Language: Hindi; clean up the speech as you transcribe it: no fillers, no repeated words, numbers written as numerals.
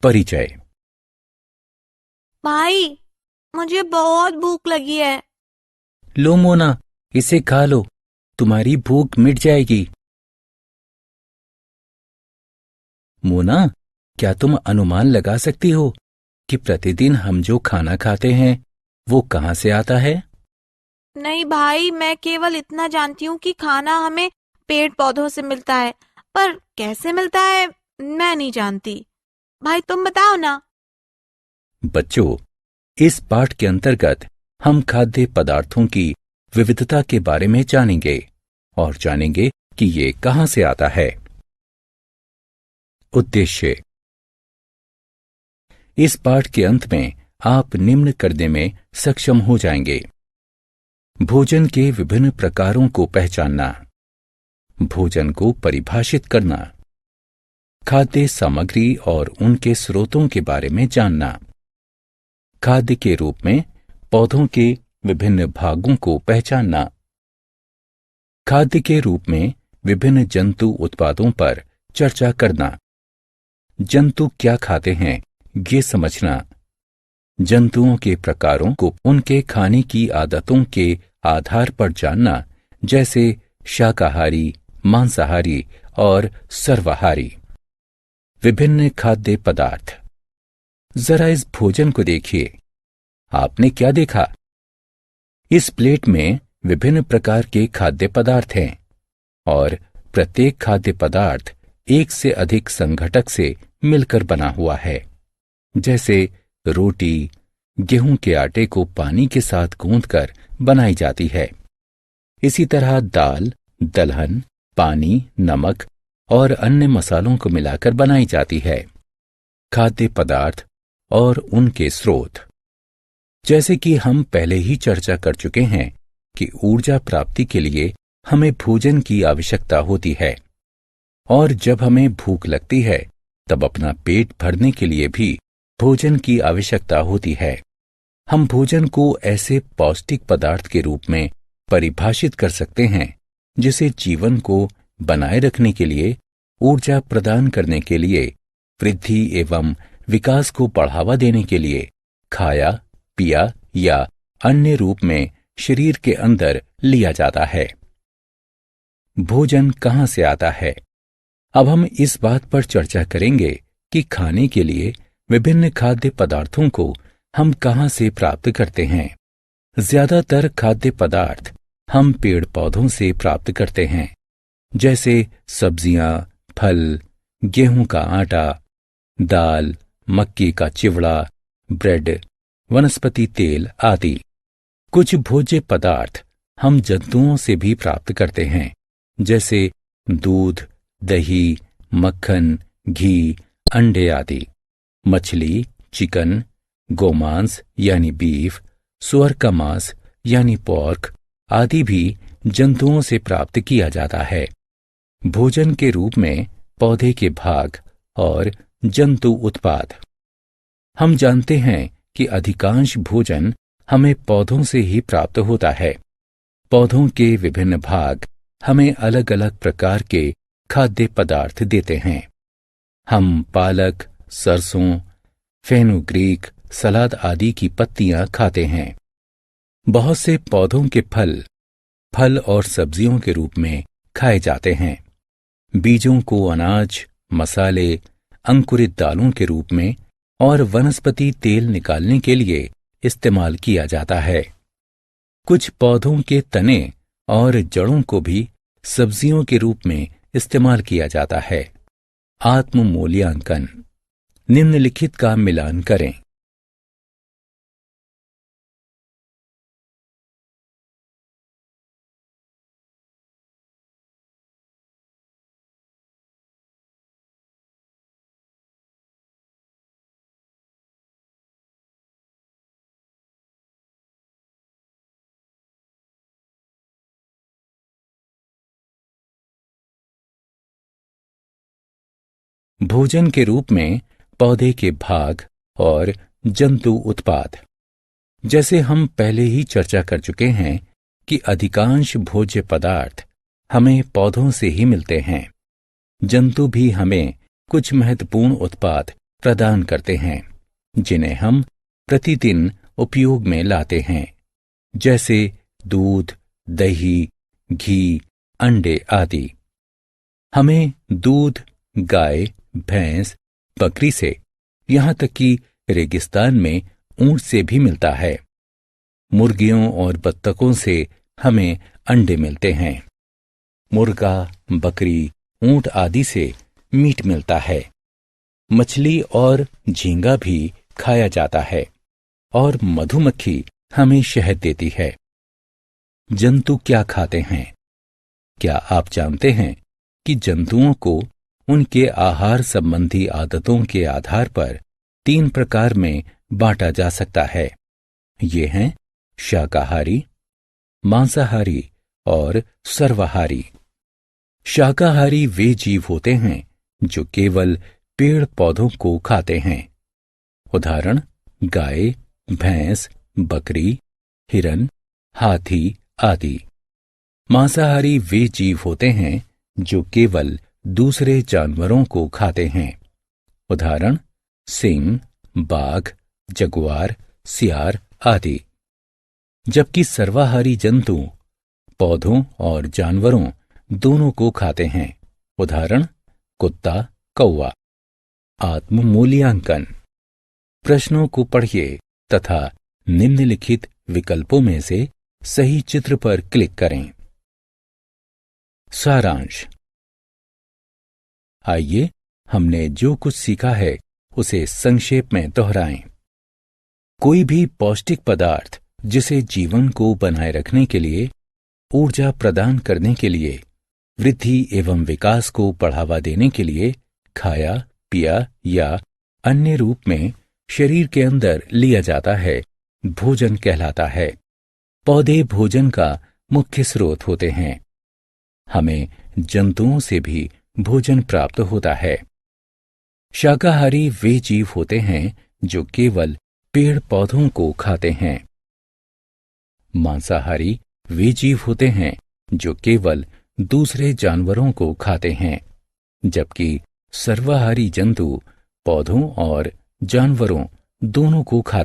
परिचय। भाई, मुझे बहुत भूख लगी है। लो मोना, इसे खा लो, तुम्हारी भूख मिट जाएगी। मोना, क्या तुम अनुमान लगा सकती हो कि प्रतिदिन हम जो खाना खाते हैं वो कहाँ से आता है? नहीं भाई, मैं केवल इतना जानती हूँ कि खाना हमें पेड़ पौधों से मिलता है, पर कैसे मिलता है मैं नहीं जानती। भाई तुम बताओ ना। बच्चों, इस पाठ के अंतर्गत हम खाद्य पदार्थों की विविधता के बारे में जानेंगे और जानेंगे कि ये कहाँ से आता है। उद्देश्य। इस पाठ के अंत में आप निम्न करने में सक्षम हो जाएंगे: भोजन के विभिन्न प्रकारों को पहचानना, भोजन को परिभाषित करना, खाद्य सामग्री और उनके स्रोतों के बारे में जानना, खाद्य के रूप में पौधों के विभिन्न भागों को पहचानना, खाद्य के रूप में विभिन्न जंतु उत्पादों पर चर्चा करना, जंतु क्या खाते हैं ये समझना, जंतुओं के प्रकारों को उनके खाने की आदतों के आधार पर जानना, जैसे शाकाहारी, मांसाहारी और सर्वाहारी। विभिन्न खाद्य पदार्थ। जरा इस भोजन को देखिए। आपने क्या देखा? इस प्लेट में विभिन्न प्रकार के खाद्य पदार्थ हैं और प्रत्येक खाद्य पदार्थ एक से अधिक संघटक से मिलकर बना हुआ है। जैसे रोटी गेहूं के आटे को पानी के साथ गूंथकर बनाई जाती है। इसी तरह दाल, दलहन, पानी, नमक और अन्य मसालों को मिलाकर बनाई जाती है। खाद्य पदार्थ और उनके स्रोत। जैसे कि हम पहले ही चर्चा कर चुके हैं कि ऊर्जा प्राप्ति के लिए हमें भोजन की आवश्यकता होती है, और जब हमें भूख लगती है तब अपना पेट भरने के लिए भी भोजन की आवश्यकता होती है। हम भोजन को ऐसे पौष्टिक पदार्थ के रूप में परिभाषित कर सकते हैं जिसे जीवन को बनाए रखने के लिए, ऊर्जा प्रदान करने के लिए, वृद्धि एवं विकास को बढ़ावा देने के लिए खाया, पिया या अन्य रूप में शरीर के अंदर लिया जाता है। भोजन कहाँ से आता है? अब हम इस बात पर चर्चा करेंगे कि खाने के लिए विभिन्न खाद्य पदार्थों को हम कहाँ से प्राप्त करते हैं। ज्यादातर खाद्य पदार्थ हम पेड़ पौधों से प्राप्त करते हैं, जैसे सब्जियां, फल, गेहूं का आटा, दाल, मक्की का चिवड़ा, ब्रेड, वनस्पति तेल आदि। कुछ भोज्य पदार्थ हम जंतुओं से भी प्राप्त करते हैं, जैसे दूध, दही, मक्खन, घी, अंडे आदि। मछली, चिकन, गोमांस यानी बीफ, सुअर का मांस यानी पोर्क आदि भी जंतुओं से प्राप्त किया जाता है। भोजन के रूप में पौधे के भाग और जंतु उत्पाद। हम जानते हैं कि अधिकांश भोजन हमें पौधों से ही प्राप्त होता है। पौधों के विभिन्न भाग हमें अलग अलग प्रकार के खाद्य पदार्थ देते हैं। हम पालक, सरसों, फेनुग्रीक, सलाद आदि की पत्तियां खाते हैं। बहुत से पौधों के फल और सब्जियों के रूप में खाए जाते हैं। बीजों को अनाज, मसाले, अंकुरित दालों के रूप में और वनस्पति तेल निकालने के लिए इस्तेमाल किया जाता है। कुछ पौधों के तने और जड़ों को भी सब्जियों के रूप में इस्तेमाल किया जाता है। आत्म मूल्यांकन। निम्नलिखित का मिलान करें। भोजन के रूप में पौधे के भाग और जंतु उत्पाद। जैसे हम पहले ही चर्चा कर चुके हैं कि अधिकांश भोज्य पदार्थ हमें पौधों से ही मिलते हैं। जंतु भी हमें कुछ महत्वपूर्ण उत्पाद प्रदान करते हैं, जिन्हें हम प्रतिदिन उपयोग में लाते हैं, जैसे दूध, दही, घी, अंडे आदि। हमें दूध गाय, भैंस, बकरी से, यहाँ तक कि रेगिस्तान में ऊंट से भी मिलता है। मुर्गियों और बत्तखों से हमें अंडे मिलते हैं। मुर्गा, बकरी, ऊंट आदि से मीट मिलता है। मछली और झींगा भी खाया जाता है और मधुमक्खी हमें शहद देती है। जंतु क्या खाते हैं? क्या आप जानते हैं कि जंतुओं को उनके आहार संबंधी आदतों के आधार पर 3 प्रकार में बांटा जा सकता है। ये हैं शाकाहारी, मांसाहारी और सर्वाहारी। शाकाहारी वे जीव होते हैं जो केवल पेड़ पौधों को खाते हैं। उदाहरण गाय, भैंस, बकरी, हिरन, हाथी आदि। मांसाहारी वे जीव होते हैं जो केवल दूसरे जानवरों को खाते हैं। उदाहरण सिंह, बाघ, जगुआर, सियार आदि। जबकि सर्वाहारी जंतु पौधों और जानवरों दोनों को खाते हैं। उदाहरण कुत्ता, कौवा। आत्म मूल्यांकन। प्रश्नों को पढ़िए तथा निम्नलिखित विकल्पों में से सही चित्र पर क्लिक करें। सारांश। आइए हमने जो कुछ सीखा है उसे संक्षेप में दोहराएं। कोई भी पौष्टिक पदार्थ जिसे जीवन को बनाए रखने के लिए, ऊर्जा प्रदान करने के लिए, वृद्धि एवं विकास को बढ़ावा देने के लिए खाया, पिया या अन्य रूप में शरीर के अंदर लिया जाता है, भोजन कहलाता है। पौधे भोजन का मुख्य स्रोत होते हैं। हमें जंतुओं से भी भोजन प्राप्त होता है। शाकाहारी वे जीव होते हैं जो केवल पेड़ पौधों को खाते हैं। मांसाहारी वे जीव होते हैं जो केवल दूसरे जानवरों को खाते हैं, जबकि सर्वाहारी जंतु पौधों और जानवरों दोनों को खाते हैं।